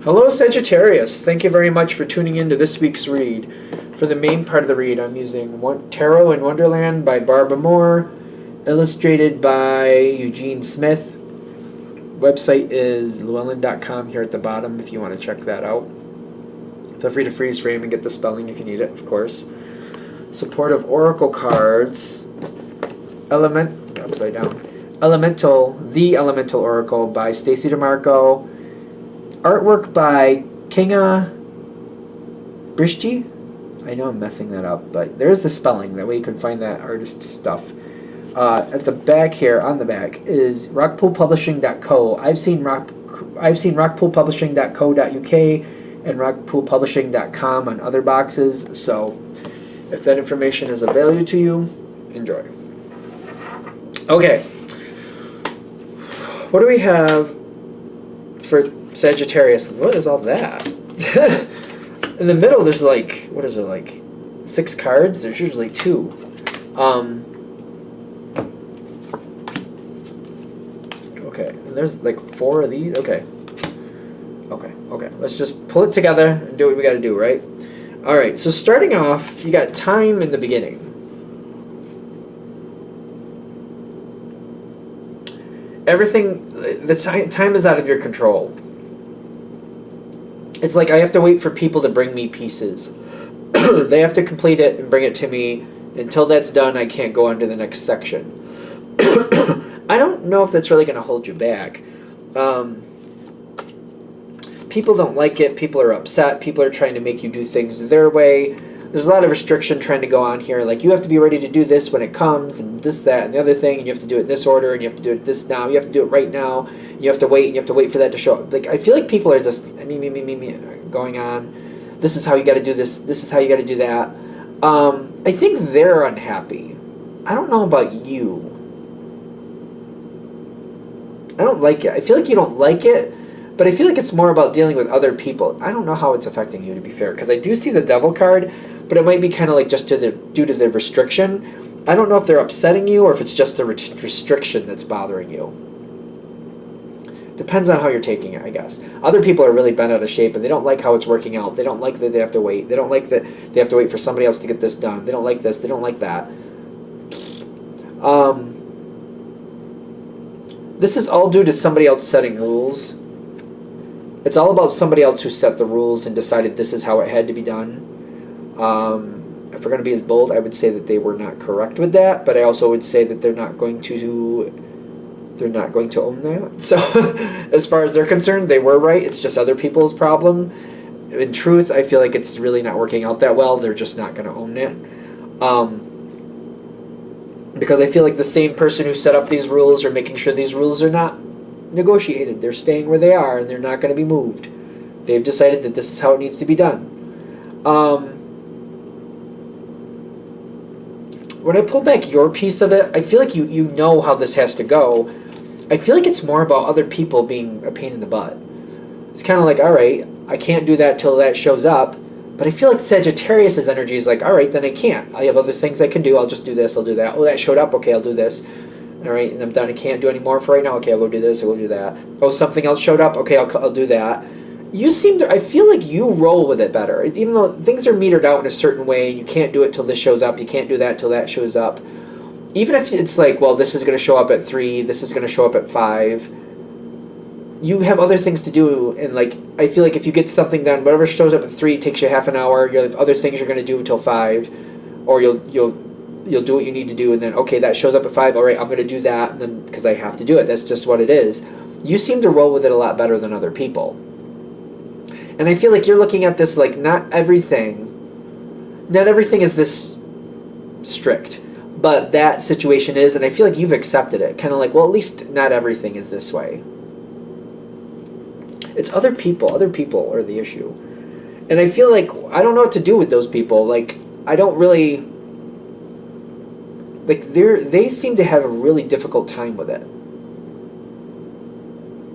Hello, Sagittarius. Thank you very much for tuning in to this week's read. For the main part of the read, I'm using Tarot in Wonderland by Barbara Moore, illustrated by Eugene Smith. Website is llewellyn.com here at the bottom if you want to check that out. Feel free to freeze frame and get the spelling if you need it, of course. Supportive Oracle cards. Elemental, The Elemental Oracle by Stacey DeMarco. Artwork by Kinga Brishti. I know I'm messing that up, but there's the spelling. That way you can find that artist's stuff. At the back here, on the back, is rockpoolpublishing.co. I've seen rockpoolpublishing.co.uk and rockpoolpublishing.com on other boxes. So if that information is of value to you, enjoy. Okay. What do we have for Sagittarius? What is all that? In the middle, there's like, what is it, like 6 cards? There's usually 2. Okay, and there's like 4 of these. Okay. Let's just pull it together and do what we got to do, right? All right. So starting off, you got time in the beginning. Everything, the time is out of your control. It's like I have to wait for people to bring me pieces. They have to complete it and bring it to me. Until that's done, I can't go on to the next section. I don't know if that's really going to hold you back. People don't like it. People are upset. People are trying to make you do things their way. There's a lot of restriction trying to go on here. Like, you have to be ready to do this when it comes, and this, that, and the other thing, and you have to do it in this order, and you have to do it this now. You have to do it right now. You have to wait, and you have to wait for that to show up. Like, I feel like people are just me going on. This is how you got to do this. This is how you got to do that. I think they're unhappy. I don't know about you. I don't like it. I feel like you don't like it, but I feel like it's more about dealing with other people. I don't know how it's affecting you, to be fair, because I do see the Devil card, but it might be kind of like just due to the restriction. I don't know if they're upsetting you or if it's just the restriction that's bothering you. Depends on how you're taking it, I guess. Other people are really bent out of shape, and they don't like how it's working out. They don't like that they have to wait. They don't like that they have to wait for somebody else to get this done. They don't like this. They don't like that. This is all due to somebody else setting rules. It's all about somebody else who set the rules and decided this is how it had to be done. If we're going to be as bold, I would say that they were not correct with that, but I also would say that they're not going to own that. So as far as they're concerned, they were right. It's just other people's problem. In truth, I feel like it's really not working out that well. They're just not going to own it. Because I feel like the same person who set up these rules are making sure these rules are not negotiated. They're staying where they are, and they're not going to be moved. They've decided that this is how it needs to be done. When I pull back your piece of it, I feel like you know how this has to go. I feel like it's more about other people being a pain in the butt. It's kind of like, all right, I can't do that till that shows up. But I feel like Sagittarius' energy is like, all right, then I can't. I have other things I can do. I'll just do this. I'll do that. Oh, that showed up. Okay, I'll do this. All right, and I'm done. I can't do any more for right now. Okay, I'll go do this. I'll go do that. Oh, something else showed up. Okay, I'll do that. You seem to, I feel like you roll with it better. Even though things are metered out in a certain way, and you can't do it till this shows up. You can't do that till that shows up. Even if it's like, well, this is going to show up at 3. This is going to show up at 5. You have other things to do, and like I feel like if you get something done, whatever shows up at 3 takes you half an hour. You have other things you're going to do until 5, or you'll do what you need to do, and then okay, that shows up at 5. All right, I'm going to do that, and then because I have to do it, that's just what it is. You seem to roll with it a lot better than other people, and I feel like you're looking at this like not everything is this strict, but that situation is, and I feel like you've accepted it, kind of like, well, at least not everything is this way. It's other people. Other people are the issue. And I feel like I don't know what to do with those people. Like, I don't really... Like, they seem to have a really difficult time with it.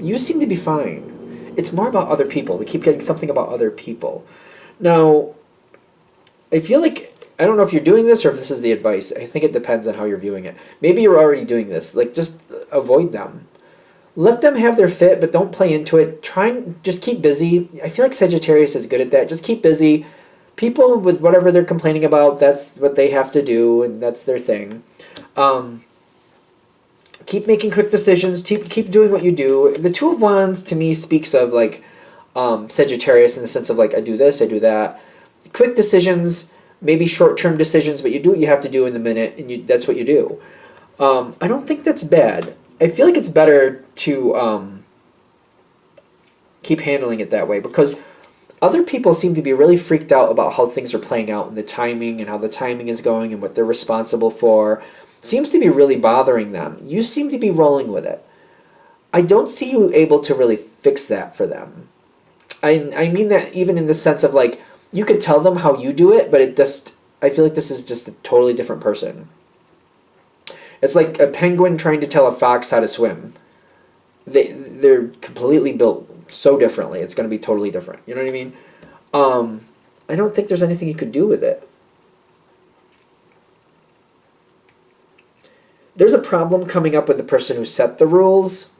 You seem to be fine. It's more about other people. We keep getting something about other people. Now, I feel like... I don't know if you're doing this or if this is the advice. I think it depends on how you're viewing it. Maybe you're already doing this. Like, just avoid them. let them have their fit, but don't play into it. Try and just keep busy. I feel like Sagittarius is good at that. Just keep busy. People with whatever they're complaining about, that's what they have to do, and that's their thing. Keep making quick decisions. Keep doing what you do. The Two of Wands to me speaks of like Sagittarius in the sense of like, I do this, I do that. Quick decisions, maybe short-term decisions, but you do what you have to do in the minute, and that's what you do. I don't think that's bad. I feel like it's better to keep handling it that way, because other people seem to be really freaked out about how things are playing out and the timing and how the timing is going and what they're responsible for. Seems to be really bothering them. You seem to be rolling with it. I don't see you able to really fix that for them. I mean that even in the sense of like, you could tell them how you do it, but I feel like this is just a totally different person. It's like a penguin trying to tell a fox how to swim. They're completely built so differently. It's going to be totally different. You know what I mean? I don't think there's anything you could do with it. There's a problem coming up with the person who set the rules.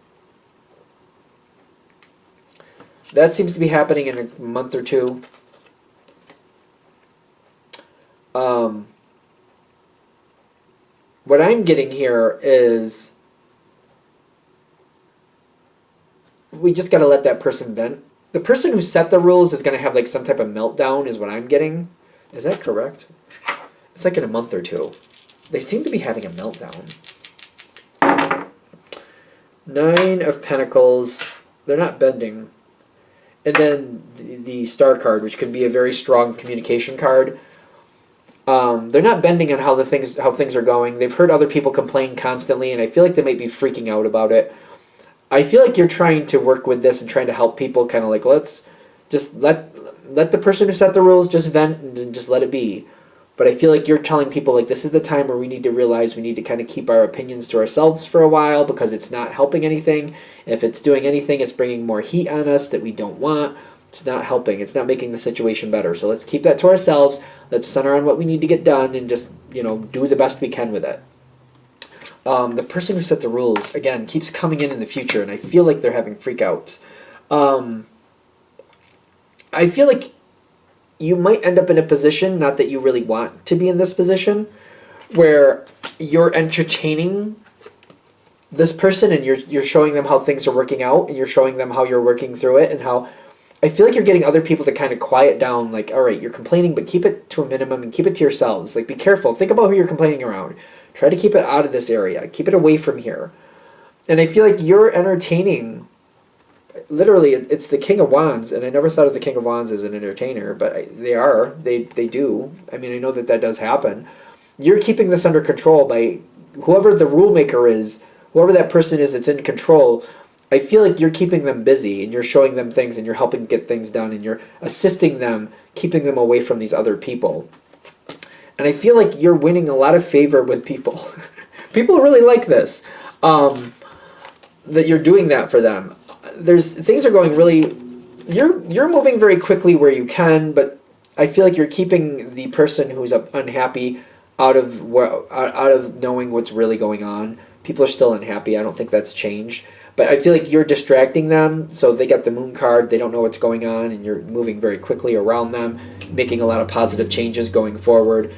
That seems to be happening in a month or two. What I'm getting here is we just got to let that person vent. The person who set the rules is going to have like some type of meltdown is what I'm getting. Is that correct? It's like in a month or two. They seem to be having a meltdown. 9 of Pentacles. They're not bending. And then the Star card, which could be a very strong communication card. They're not bending on how things are going. They've heard other people complain constantly, and I feel like they might be freaking out about it. I feel like you're trying to work with this and trying to help people, kind of like, let's just let the person who set the rules just vent and just let it be. But I feel like you're telling people, like, this is the time where we need to realize we need to kind of keep our opinions to ourselves for a while because it's not helping anything. If it's doing anything, it's bringing more heat on us that we don't want. It's not helping. It's not making the situation better. So let's keep that to ourselves. Let's center on what we need to get done and just, do the best we can with it. The person who set the rules, again, keeps coming in the future, and I feel like they're having freakouts. I feel like you might end up in a position, not that you really want to be in this position, where you're entertaining this person and you're showing them how things are working out, and you're showing them how you're working through it, and how I feel like you're getting other people to kind of quiet down, like, all right, you're complaining, but keep it to a minimum and keep it to yourselves. Like, be careful. Think about who you're complaining around. Try to keep it out of this area. Keep it away from here. And I feel like you're entertaining. Literally, it's the King of Wands, and I never thought of the King of Wands as an entertainer, but they are. They do. I mean, I know that does happen. You're keeping this under control by whoever the rule maker is, whoever that person is that's in control. I feel like you're keeping them busy, and you're showing them things, and you're helping get things done, and you're assisting them, keeping them away from these other people. And I feel like you're winning a lot of favor with people. People really like this, that you're doing that for them. Things are going really. You're moving very quickly where you can, but I feel like you're keeping the person who's unhappy out of knowing what's really going on. People are still unhappy. I don't think that's changed. But I feel like you're distracting them, so they got the Moon card, they don't know what's going on, and you're moving very quickly around them, making a lot of positive changes going forward.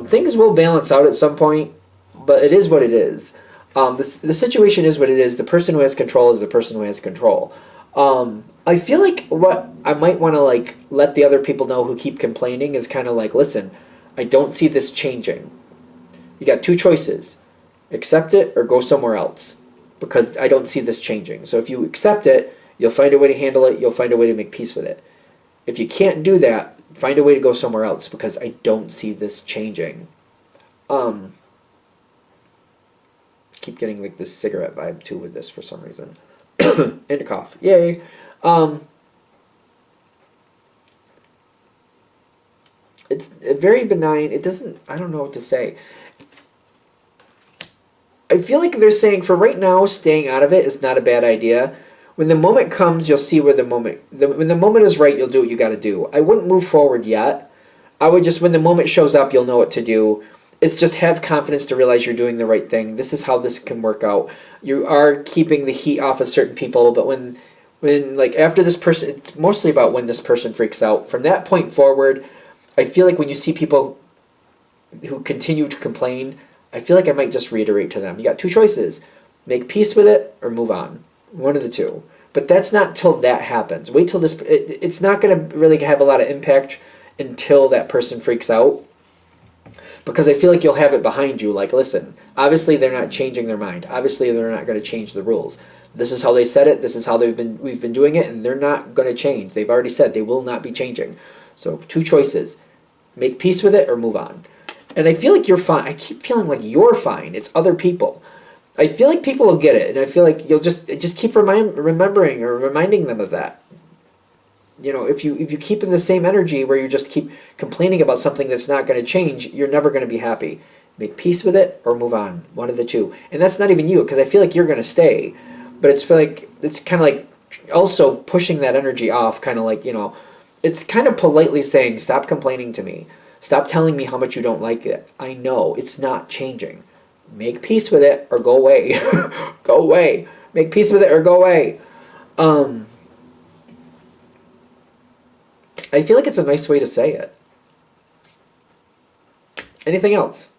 Things will balance out at some point, but it is what it is. The situation is what it is. The person who has control is the person who has control. I feel like what I might want to let the other people know who keep complaining is kind of like, listen, I don't see this changing. You got 2 choices. Accept it or go somewhere else. Because I don't see this changing. So if you accept it, you'll find a way to handle it. You'll find a way to make peace with it. If you can't do that, find a way to go somewhere else because I don't see this changing. Keep getting like this cigarette vibe too with this for some reason. And a cough. Yay. It's very benign. I don't know what to say. I feel like they're saying for right now, staying out of it is not a bad idea. When the moment comes, you'll see when the moment is right, you'll do what you got to do. I wouldn't move forward yet. I would just, when the moment shows up, you'll know what to do. It's just have confidence to realize you're doing the right thing. This is how this can work out. You are keeping the heat off of certain people, but when like after this person, it's mostly about when this person freaks out. From that point forward, I feel like when you see people who continue to complain, I feel like I might just reiterate to them. You got two choices. Make peace with it or move on. One of the two. But that's not till that happens. Wait till this... It's not going to really have a lot of impact until that person freaks out. Because I feel like you'll have it behind you. Like, listen, obviously they're not changing their mind. Obviously they're not going to change the rules. This is how they said it. This is how we've been doing it. And they're not going to change. They've already said they will not be changing. So two choices. Make peace with it or move on. And I feel like you're fine. I keep feeling like you're fine. It's other people. I feel like people will get it, and I feel like you'll just keep remembering or reminding them of that. You know, if you keep in the same energy where you just keep complaining about something that's not going to change, you're never going to be happy. Make peace with it or move on. One of the two. And that's not even you, because I feel like you're going to stay. But it's kind of like also pushing that energy off, kind of like, you know, it's kind of politely saying, stop complaining to me. Stop telling me how much you don't like it. I know it's not changing. Make peace with it or go away. Go away. Make peace with it or go away. I feel like it's a nice way to say it. Anything else?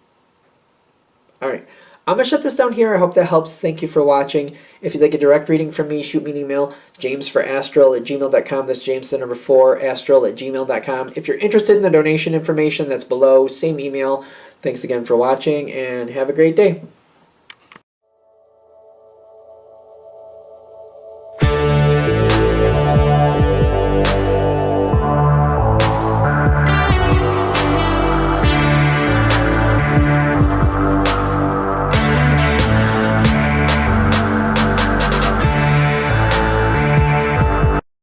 All right. I'm going to shut this down here. I hope that helps. Thank you for watching. If you'd like a direct reading from me, shoot me an email, jamesforastral@gmail.com. That's James, the number 4, astral@gmail.com. If you're interested in the donation information, that's below. Same email. Thanks again for watching, and have a great day.